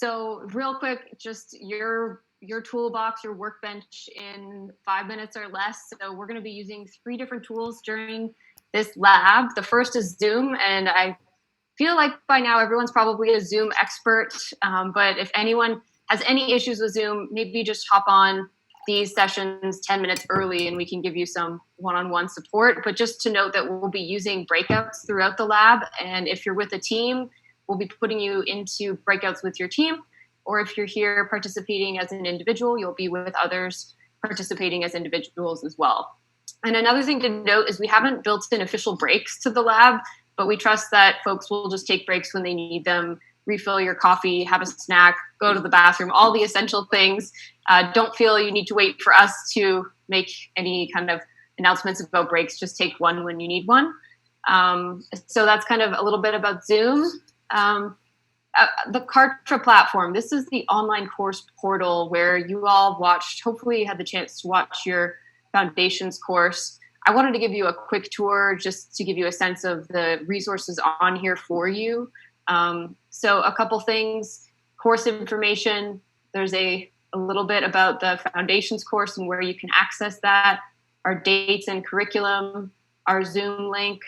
So real quick, just your toolbox, your workbench in 5 minutes or less. So we're going to be using 3 different tools during this lab. The first is Zoom, and I feel like by now everyone's probably a Zoom expert. But if anyone has any issues with Zoom, maybe just hop on these sessions 10 minutes early and we can give you some one-on-one support. But just to note that we'll be using breakouts throughout the lab. And if you're with a team, we'll be putting you into breakouts with your team. Or if you're here participating as an individual, you'll be with others participating as individuals as well. And another thing to note is we haven't built in official breaks to the lab, but we trust that folks will just take breaks when they need them, refill your coffee, have a snack, go to the bathroom, all the essential things. Don't feel you need to wait for us to make any kind of announcements about breaks. Just take one when you need one. So that's kind of a little bit about Zoom. The Kartra platform, this is the online course portal where you all hopefully had the chance to watch your Foundations course. I wanted to give you a quick tour just to give you a sense of the resources on here for you. So a couple things, course information, there's a little bit about the Foundations course and where you can access that, our dates and curriculum, our Zoom link.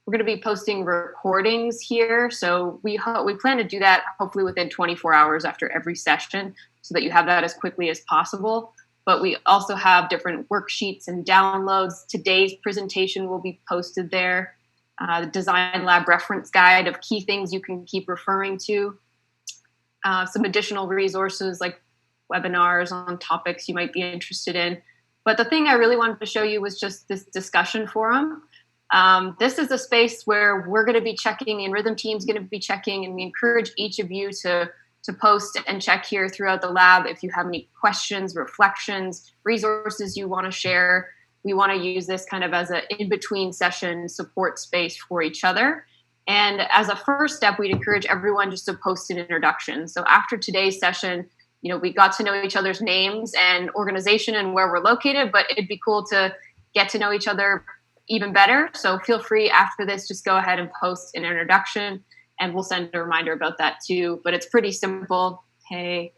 We're going to be posting recordings here. So we plan to do that hopefully within 24 hours after every session so that you have that as quickly as possible. But we also have different worksheets and downloads. Today's presentation will be posted there. The Design Lab reference guide of key things you can keep referring to. Some additional resources like webinars on topics you might be interested in. But the thing I really wanted to show you was just this discussion forum. This is a space where we're going to be checking, the INrythm team's going to be checking, and we encourage each of you to post and check here throughout the lab if you have any questions, reflections, resources you want to share. We want to use this kind of as an in-between session support space for each other. And as a first step, we'd encourage everyone just to post an introduction. So after today's session, we got to know each other's names and organization and where we're located, but it'd be cool to get to know each other even better. So feel free after this, just go ahead and post an introduction and we'll send a reminder about that too. But it's pretty simple. Hey,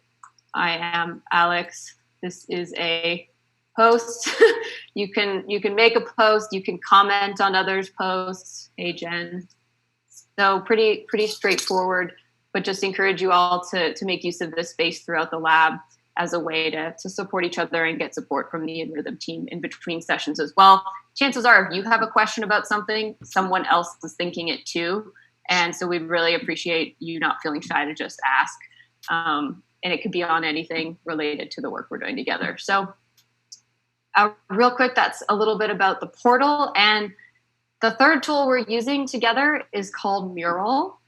I am Alex. This is a post. You can make a post. You can comment on others' posts. Hey, Jen. So pretty straightforward, but just encourage you all to make use of this space throughout the lab as a way to support each other and get support from the INrythm team in between sessions as well. Chances are if you have a question about something, someone else is thinking it too. And so we really appreciate you not feeling shy to just ask. And it could be on anything related to the work we're doing together. So real quick, that's a little bit about the portal. And the third tool we're using together is called Mural.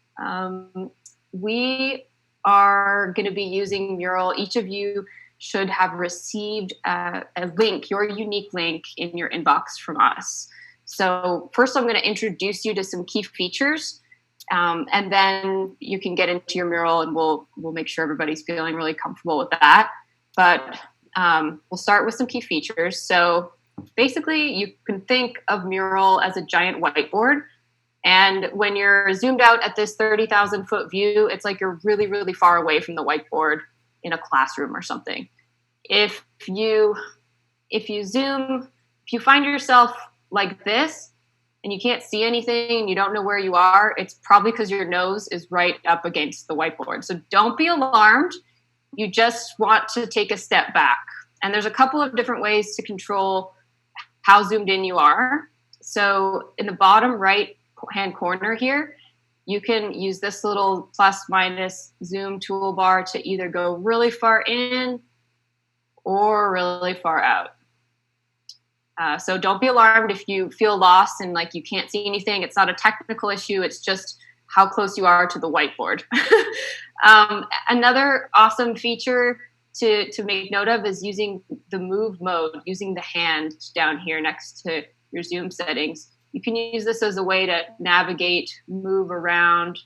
We are going to be using Mural. Each of you should have received a link, your unique link in your inbox from us. So first I'm going to introduce you to some key features. And then you can get into your Mural and we'll make sure everybody's feeling really comfortable with that. But we'll start with some key features. So basically you can think of Mural as a giant whiteboard. And when you're zoomed out at this 30,000 foot view, it's like you're really, really far away from the whiteboard in a classroom or something. If you find yourself like this, and you can't see anything and you don't know where you are, it's probably because your nose is right up against the whiteboard. So don't be alarmed. You just want to take a step back. And there's a couple of different ways to control how zoomed in you are. So in the bottom right hand corner here, you can use this little plus minus zoom toolbar to either go really far in or really far out. So don't be alarmed if you feel lost and like you can't see anything. It's not a technical issue. It's just how close you are to the whiteboard. Another awesome feature to make note of is using the move mode, using the hand down here next to your Zoom settings. You can use this as a way to navigate, move around,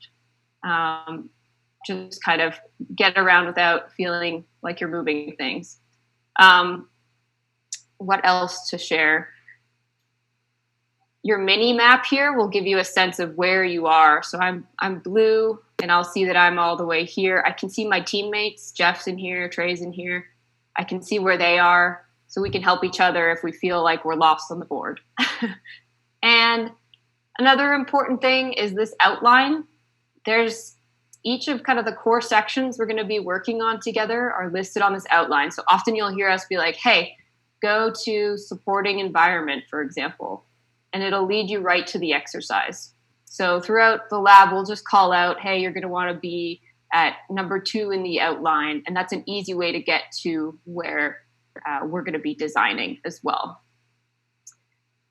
just kind of get around without feeling like you're moving things. What else to share? Your mini map here will give you a sense of where you are. So I'm blue and I'll see that I'm all the way here. I can see my teammates. Jeff's in here, Trey's in here. I can see where they are, so we can help each other if we feel like we're lost on the board. And another important thing is this outline. There's each of kind of the core sections we're going to be working on together are listed on this outline. So often you'll hear us be like, hey, go to supporting environment, for example, and it'll lead you right to the exercise. So throughout the lab, we'll just call out, hey, you're going to want to be at number 2 in the outline. And that's an easy way to get to where we're going to be designing as well.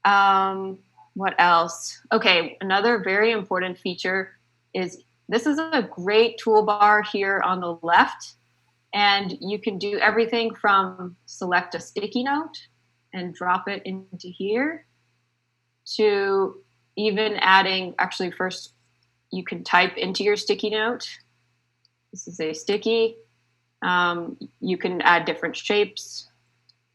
What else? Okay, another very important feature is this is a great toolbar here on the left. And you can do everything from select a sticky note and drop it into here to even adding, actually first you can type into your sticky note. This is a sticky. You can add different shapes.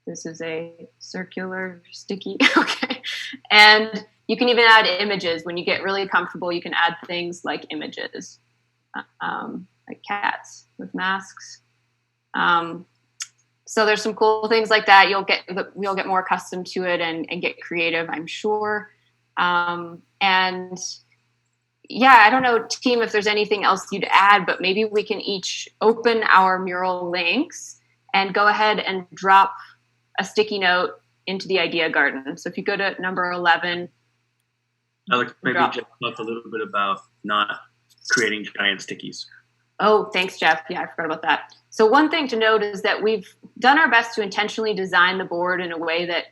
This is a circular sticky, okay. And you can even add images. When you get really comfortable, you can add things like images, like cats with masks. So there's some cool things like that. We'll get more accustomed to it and get creative, I'm sure. And yeah, I don't know, team, if there's anything else you'd add, but maybe we can each open our mural links and go ahead and drop a sticky note into the idea garden. So if you go to number 11, I'd like to maybe just talk a little bit about not creating giant stickies. Oh, thanks, Jeff. Yeah, I forgot about that. So one thing to note is that we've done our best to intentionally design the board in a way that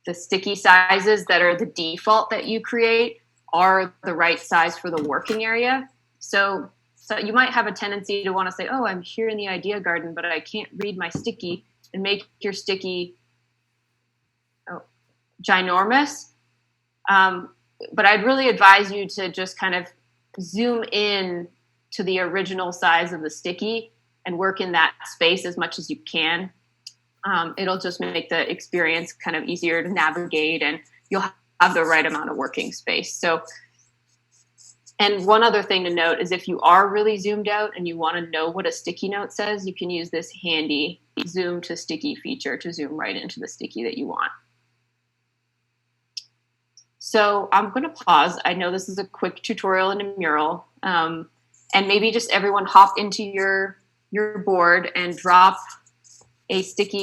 the sticky sizes that are the default that you create are the right size for the working area. So you might have a tendency to want to say, oh, I'm here in the idea garden, but I can't read my sticky, and make your sticky ginormous. But I'd really advise you to just kind of zoom in to the original size of the sticky and work in that space as much as you can. It'll just make the experience kind of easier to navigate, and you'll have the right amount of working space. So, and one other thing to note is if you are really zoomed out and you want to know what a sticky note says, you can use this handy zoom to sticky feature to zoom right into the sticky that you want. So I'm going to pause. I know this is a quick tutorial in a mural, and maybe just everyone hop into your board and drop a sticky